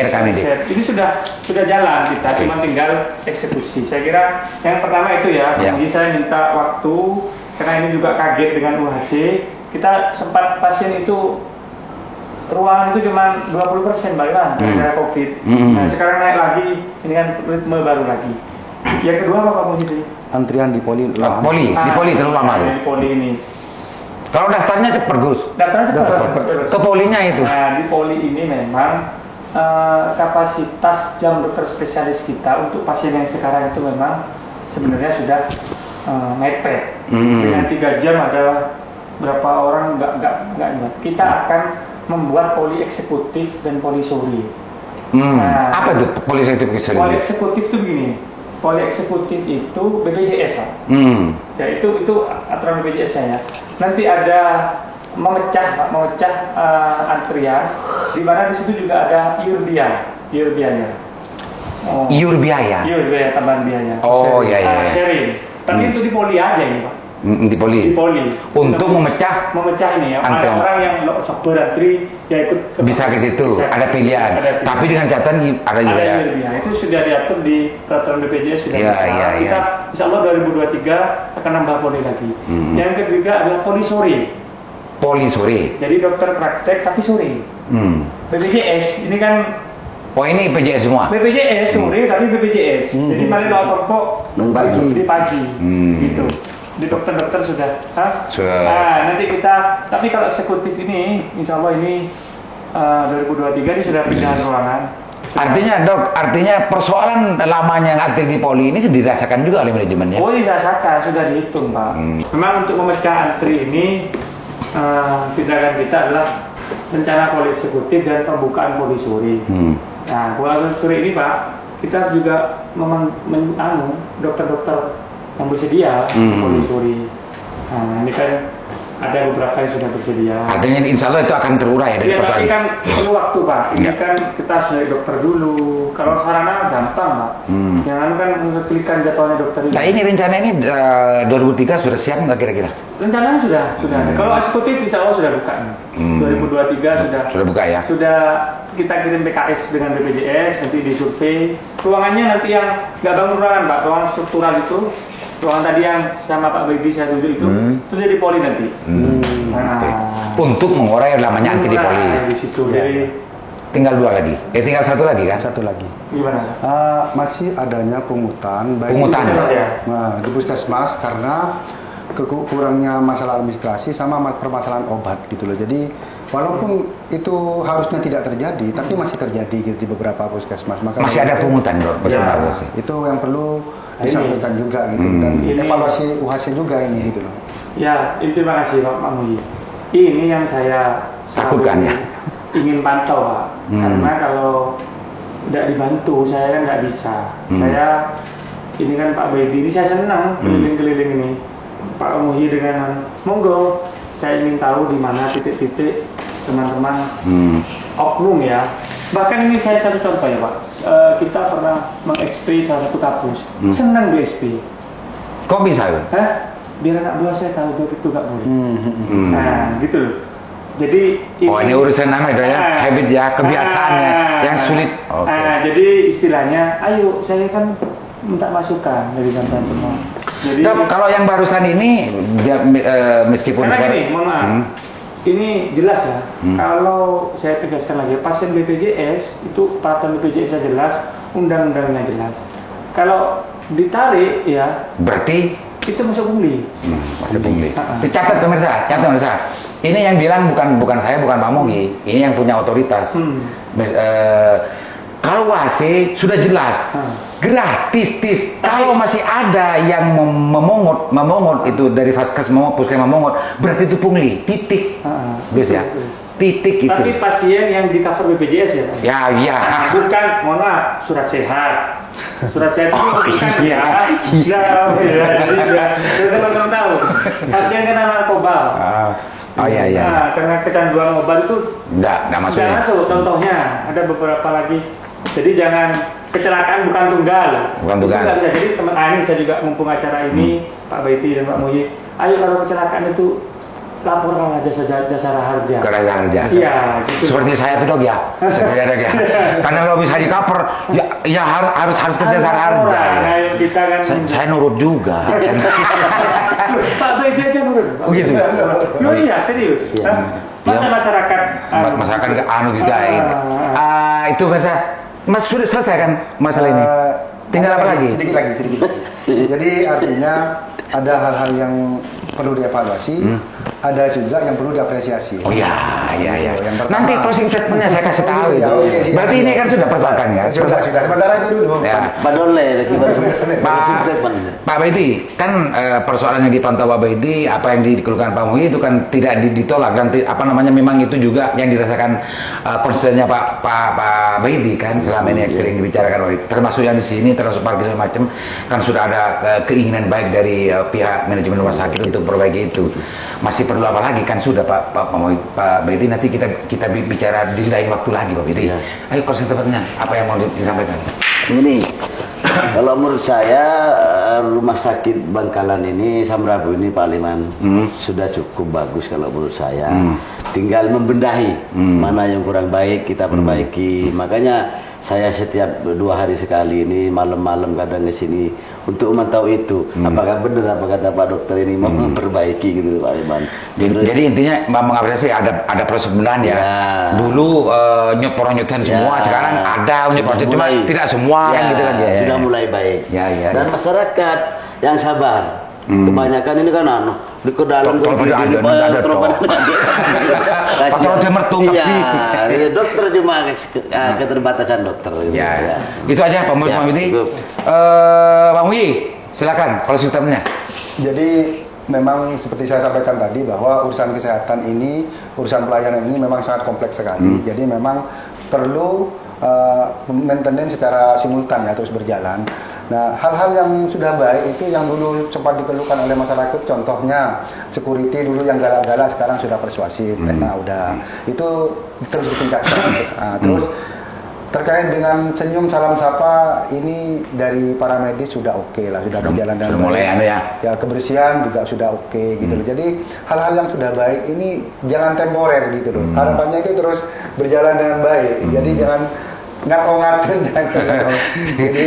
Speaker 3: Ini sudah jalan kita, cuma tinggal eksekusi. Saya kira yang pertama itu ya. Jadi saya minta waktu karena ini juga kaget dengan UHC. Kita sempat pasien itu ruangan itu cuma 20% bagaimana karena COVID. Nah sekarang naik lagi, ini kan ritme baru lagi. Yang kedua apa Pak Muhyiddin?
Speaker 4: Antrian di poli.
Speaker 1: Di poli terlalu lama.
Speaker 3: Di poli ini.
Speaker 1: Kalau daftarnya cepat Gus.
Speaker 3: Daftarnya cepat.
Speaker 1: Ke polinya itu.
Speaker 3: Nah di poli ini memang kapasitas jam dokter spesialis kita untuk pasien yang sekarang itu memang sebenarnya sudah mepet. Dengan 3 jam ada berapa orang nggak. Kita akan membuat poli eksekutif dan poli sore.
Speaker 1: Apa itu poli eksekutif?
Speaker 3: Poli eksekutif itu begini. Poli eksekutif itu BPJS lah. Ya itu aturan BPJS ya. Nanti ada memecah antrian, di mana di situ juga ada iur biaya.
Speaker 1: Iur biaya.
Speaker 3: Tambahan biaya.
Speaker 1: Oh iya iya.
Speaker 3: Sharing. Tapi itu di poli aja ini Pak.
Speaker 1: Di poli. Untuk memecah
Speaker 3: ini ya. Ada orang yang sok berantri ya ikut
Speaker 1: bisa ke situ. Ada pilihan. Tapi dengan catatan ada juga ya.
Speaker 3: Itu sudah diatur di peraturan BPJS sudah bisa.
Speaker 1: Kita
Speaker 3: insya Allah 2023 akan nambah poli lagi. Yang ketiga adalah poli sore.
Speaker 1: Poli sore.
Speaker 3: Jadi dokter praktek tapi sore. BPJS ini kan.
Speaker 1: Oh ini BPJS semua?
Speaker 3: BPJS sore tapi BPJS. Jadi mari lapor kok di pagi. Gitu. Di dokter-dokter sudah. Nah nanti kita, tapi kalau eksekutif ini, insya Allah ini 2023 ini sudah pindahan ruangan.
Speaker 1: Artinya persoalan lamanya antri di poli ini dirasakan juga oleh manajemennya? Oh
Speaker 3: dirasakan, sudah dihitung Pak. Memang untuk memecah antri ini, tindakan kita adalah rencana poli eksekutif dan pembukaan poli sore. Nah poli sore ini Pak, kita juga dokter-dokter yang bersedia poli sore. Nah ini kan ada beberapa yang sudah bersedia.
Speaker 1: Artinya insya Allah itu akan terurai dari persoalan.
Speaker 3: Tapi kan perlu waktu Pak. Ini kan kita harus dari dokter dulu. Kalau sarana gampang Pak. Jangan kan mengklikkan jadwalnya dokter itu.
Speaker 1: Nah ini rencana ini 2003 sudah siap nggak kira-kira?
Speaker 3: Rencananya sudah. Kalau eksekutif insya Allah sudah buka. 2023 sudah
Speaker 1: buka ya.
Speaker 3: Sudah kita kirim PKS dengan BPJS nanti disurvei. Ruangannya nanti yang nggak bangun ruangan Pak, ruangan struktural itu. Ruangan tadi yang sama Pak Baidi saya tunjuk itu jadi poli nanti.
Speaker 1: Untuk mengurai lamanya antri di poli.
Speaker 3: Di situ. Jadi
Speaker 1: tinggal 2 lagi. Tinggal 1 lagi kan?
Speaker 4: 1 lagi.
Speaker 3: Gimana?
Speaker 4: Masih adanya pungutan. Di puskesmas karena kurangnya masalah administrasi sama permasalahan obat gitu loh. Jadi walaupun itu harusnya tidak terjadi, tapi masih terjadi gitu di beberapa puskesmas.
Speaker 1: Masih ada pungutan Bro.
Speaker 4: Itu yang perlu disampaikan juga gitu dan evaluasi UHC juga ini gitu loh.
Speaker 3: Ya, terima kasih Pak Muji. Ini yang saya
Speaker 1: takutkan ya.
Speaker 3: Ingin pantau Pak. Karena kalau tidak dibantu saya kan nggak bisa. Saya ini kan Pak Baidi ini saya senang keliling-keliling ini. Pak Muji dengan monggo saya ingin tahu di mana titik-titik teman-teman oknum ya. Bahkan ini saya satu contoh ya Pak. Kita pernah meng-SP salah satu kampus. Senang di SP.
Speaker 1: Kok bisa ya?
Speaker 3: Biar anak buah saya tahu itu nggak boleh. Nah gitu loh. Jadi
Speaker 1: ini urusan nama itu ya, habit ya, kebiasaannya yang sulit.
Speaker 3: Jadi istilahnya, ayo saya kan minta masukan dari teman-teman semua. Jadi
Speaker 1: kalau yang barusan ini meskipun
Speaker 3: karena mohon maaf. Ini jelas ya, kalau saya tegaskan lagi, pasien BPJS itu peraturan BPJS jelas, undang-undangnya jelas. Kalau ditarik ya,
Speaker 1: berarti
Speaker 3: itu masuk pungli.
Speaker 1: Masuk pungli. Catat pemirsa. Ini yang bilang bukan saya, bukan Pak Mogi. Ini yang punya otoritas. Kalau WAC sudah jelas, gratis. Kalau masih ada yang memungut itu dari Vaskes puskesmas memungut, berarti itu pungli. Titik. Guys ya. Titik itu.
Speaker 3: Tapi pasien yang di cover BPJS ya?
Speaker 1: Ya.
Speaker 3: Bukan, mohon maaf, surat sehat. Surat sehat itu bukan ya. Teman-teman tahu. Pasien kena narkoba.
Speaker 1: Iya.
Speaker 3: Nah, karena kecanduan obat itu
Speaker 1: enggak
Speaker 3: masuk. Contohnya ada beberapa lagi. Jadi jangan kecelakaan bukan tunggal. Itu nggak bisa. Jadi teman ini saya juga mumpung acara ini Pak Baiti dan Pak Muji. Ayo kalau kecelakaan itu laporkan jasa harja.
Speaker 1: Ke jasa harja.
Speaker 3: Iya. Gitu.
Speaker 1: Seperti saya tuh dok ya. Karena kalau bisa di cover, ya harus ke jasa harja.
Speaker 3: Nah, kita kan.
Speaker 1: Saya nurut juga.
Speaker 3: Pak Baiti aja nurut.
Speaker 1: Begitu.
Speaker 3: Iya serius. Masyarakat
Speaker 1: ke juga ini. Itu Mas sudah selesai kan masalah ini? Tinggal apa lagi?
Speaker 4: Sedikit lagi. Jadi artinya ada hal-hal yang perlu dievaluasi, ada juga yang perlu diapresiasi.
Speaker 1: Oh iya. Nanti closing statementnya saya kasih tahu itu. Berarti ini kan sudah persoalan ya.
Speaker 4: Sudah. Sementara itu dulu.
Speaker 2: Pak Dole,
Speaker 1: Pak Baidi, kan persoalannya dipantau Pak Baidi, apa yang dikeluhkan Pak Muhi itu kan tidak ditolak dan memang itu juga yang dirasakan konstituennya Pak Baidi kan selama ini sering dibicarakan termasuk yang di sini termasuk parkir dan macam kan sudah ada keinginan baik dari pihak manajemen rumah sakit untuk perbaiki itu. Masih perlu apa lagi kan sudah Pak Baiti, nanti kita bicara di lain waktu lagi Pak Baiti. Ayo closing statementnya apa yang mau disampaikan?
Speaker 2: Ini kalau menurut saya rumah sakit Bangkalan ini Samrabu ini Pak Liman sudah cukup bagus kalau menurut saya. Tinggal membenahi mana yang kurang baik kita perbaiki. Makanya saya setiap 2 hari sekali ini malam-malam kadang ke sini untuk memantau itu apakah benar apa kata Pak Dokter ini mau memperbaiki gitu Pak Liman.
Speaker 1: Jadi intinya mengapresiasi ada proses pembenahan ya. Dulu nyutan semua, sekarang ada nyutan cuma tidak semua kan gitu kan ya.
Speaker 2: Sudah mulai baik.
Speaker 1: Ya.
Speaker 2: Dan masyarakat yang sabar. Kebanyakan ini kan di ke dalam dokter cuma keterbatasan dokter.
Speaker 1: Ya. Itu aja Pak Muhyi. Pak Muhyi, silakan kalau sistemnya.
Speaker 4: Jadi memang seperti saya sampaikan tadi bahwa urusan kesehatan ini, urusan pelayanan ini memang sangat kompleks sekali. Jadi memang perlu maintenance secara simultan ya, terus berjalan. Nah, hal-hal yang sudah baik itu yang dulu sempat dikeluhkan oleh masyarakat, contohnya security dulu yang galak-galak sekarang sudah persuasif, karena udah itu terus ditingkatkan. Terus terkait dengan senyum salam sapa ini dari para medis sudah oke lah, sudah berjalan dengan baik. Ya kebersihan juga sudah oke gitu loh. Jadi hal-hal yang sudah baik ini jangan temporer gitu loh. Harapannya itu terus berjalan dengan baik. Jadi jangan ngatin jadi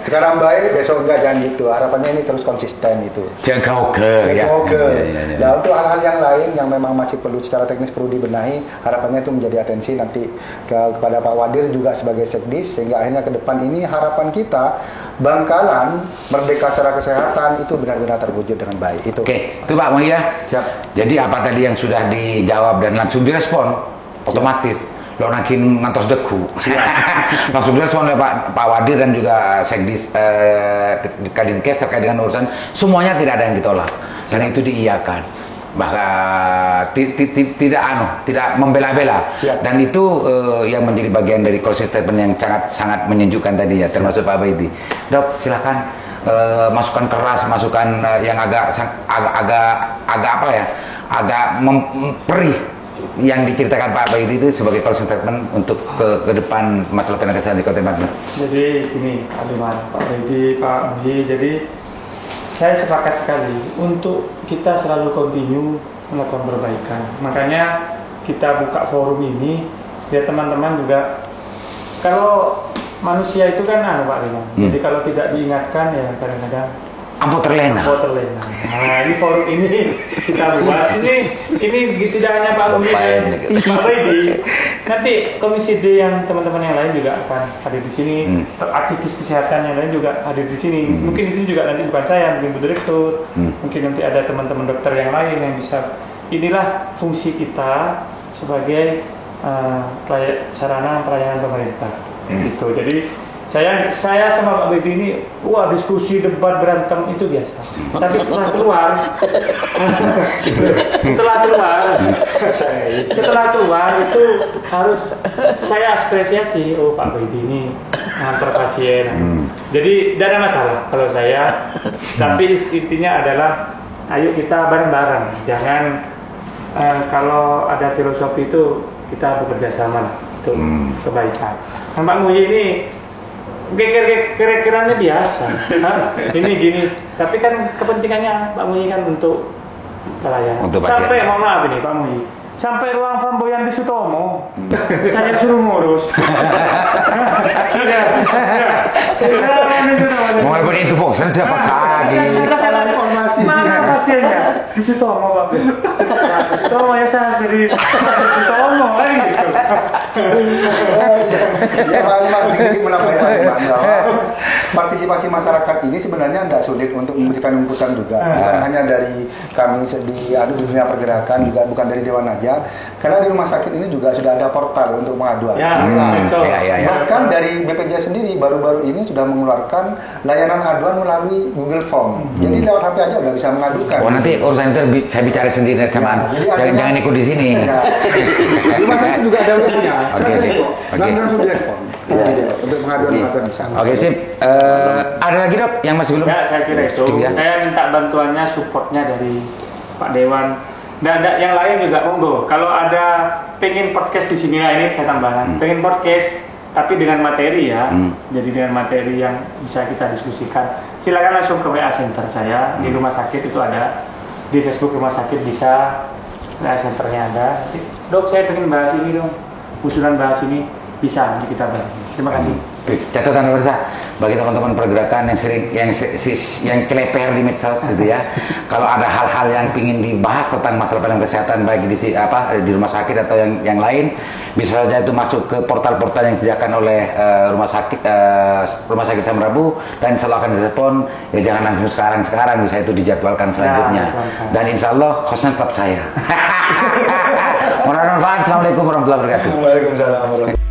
Speaker 4: sekarang baik besok enggak, jangan gitu. Harapannya ini terus konsisten itu.
Speaker 1: Jangan
Speaker 4: Nah untuk hal-hal yang lain yang memang masih perlu secara teknis perlu dibenahi, harapannya itu menjadi atensi nanti kepada Pak Wadir juga sebagai sekdis, sehingga akhirnya ke depan ini harapan kita Bangkalan merdeka secara kesehatan itu benar-benar terwujud dengan baik. Itu.
Speaker 1: Oke, itu Pak Muhyi ya. Siap. Jadi apa tadi yang sudah dijawab dan langsung direspon otomatis. Lo nakin ngantos deku langsung direspon oleh Pak Wadir dan juga Sekdis Kadinkes terkait dengan urusan semuanya tidak ada yang ditolak karena itu diiyakan, bahkan tidak membela-bela dan itu yang menjadi bagian dari closing statement yang sangat menyejukkan tadi ya, termasuk Pak Baiti. Dok silakan masukan keras, masukan yang agak apa ya, agak perih yang diceritakan Pak Baiti itu sebagai closing statement untuk ke depan masalah tenaga kesehatan di Kota Bangkalan.
Speaker 3: Jadi ini Pak Baiti, Pak Muhyi, jadi saya sepakat sekali untuk kita selalu continue melakukan perbaikan. Makanya kita buka forum ini biar teman-teman juga, kalau manusia itu kan Pak Liman. Jadi kalau tidak diingatkan ya kadang-kadang
Speaker 1: ampuh terlena.
Speaker 3: Nah, di forum ini kita buat ini tidak hanya Pak Muhyi dan Pak Baiti. Nanti Komisi D yang teman-teman yang lain juga akan hadir di sini. Aktivis kesehatan yang lain juga hadir di sini. Mungkin di sini juga nanti bukan saya, mungkin Bu Direktur, mungkin nanti ada teman-teman dokter yang lain yang bisa. Inilah fungsi kita sebagai sarana pelayanan pemerintah. Gitu. Jadi saya sama Pak Baiti ini, diskusi, debat, berantem itu biasa. Tapi setelah keluar itu harus saya apresiasi. Pak Baiti ini ngantar pasien. Jadi tidak ada masalah kalau saya. Tapi intinya adalah ayo kita bareng-bareng. Jangan kalau ada filosofi itu kita bekerja sama untuk kebaikan. Nah, Pak Muhyi ini kira-kiranya biasa. Ini gini, tapi kan kepentingannya Pak Muhyi kan untuk pelayanan. Sampai mohon maaf ini Pak Muhyi, sampai ruang flamboyan di Sutomo saya suruh ngurus.
Speaker 1: Mau apa itu Bos? Saya cepat lagi.
Speaker 3: Saya informasi. Mana pasiennya? Di Sutomo Pak. Di Sutomo ya saya jadi Sutomo lagi gitu.
Speaker 4: Ya Pak sedikit menambahkan bahwa partisipasi masyarakat ini sebenarnya tidak sulit untuk memberikan inputan juga. Bukan hanya dari kami di dunia pergerakan, juga bukan dari Dewan aja. Karena di rumah sakit ini juga sudah ada portal untuk pengaduan. Bahkan dari BPJS sendiri baru-baru ini sudah mengeluarkan layanan aduan melalui Google Form. Jadi lewat HP aja udah bisa mengadukan.
Speaker 1: Nanti urusan itu saya bicara sendiri sama. Jangan ikut di sini.
Speaker 4: Di rumah sakit juga ada webnya. Langsung direspon. Untuk pengaduan bisa.
Speaker 1: Oke, sip. Ada lagi Dok yang masih belum?
Speaker 3: Ya, saya kira itu. Saya minta bantuannya, supportnya dari Pak Dewan Dan ada yang lain juga monggo. Kalau ada pengen podcast di sini ini saya tambahkan. Pengen podcast tapi dengan materi ya. Jadi dengan materi yang bisa kita diskusikan. Silakan langsung ke WA center saya di rumah sakit itu ada. Di Facebook rumah sakit bisa. WA centernya ada. Dok, saya pengen bahas ini dong. Usulan bahas ini bisa nanti kita bahas. Terima kasih.
Speaker 1: Catatan pemirsa bagi teman-teman pergerakan yang sering yang keleper di medsos gitu ya. Kalau ada hal-hal yang ingin dibahas tentang masalah pelayanan kesehatan baik di rumah sakit atau yang lain, bisa saja itu masuk ke portal-portal yang disediakan oleh rumah sakit Samrabu, dan insya Allah akan direspon. Ya jangan langsung sekarang bisa itu dijadwalkan selanjutnya. Dan insya Allah hostnya tetap saya. Mohon maaf. Assalamualaikum warahmatullahi wabarakatuh.
Speaker 4: Waalaikumsalam warahmatullahi wabarakatuh.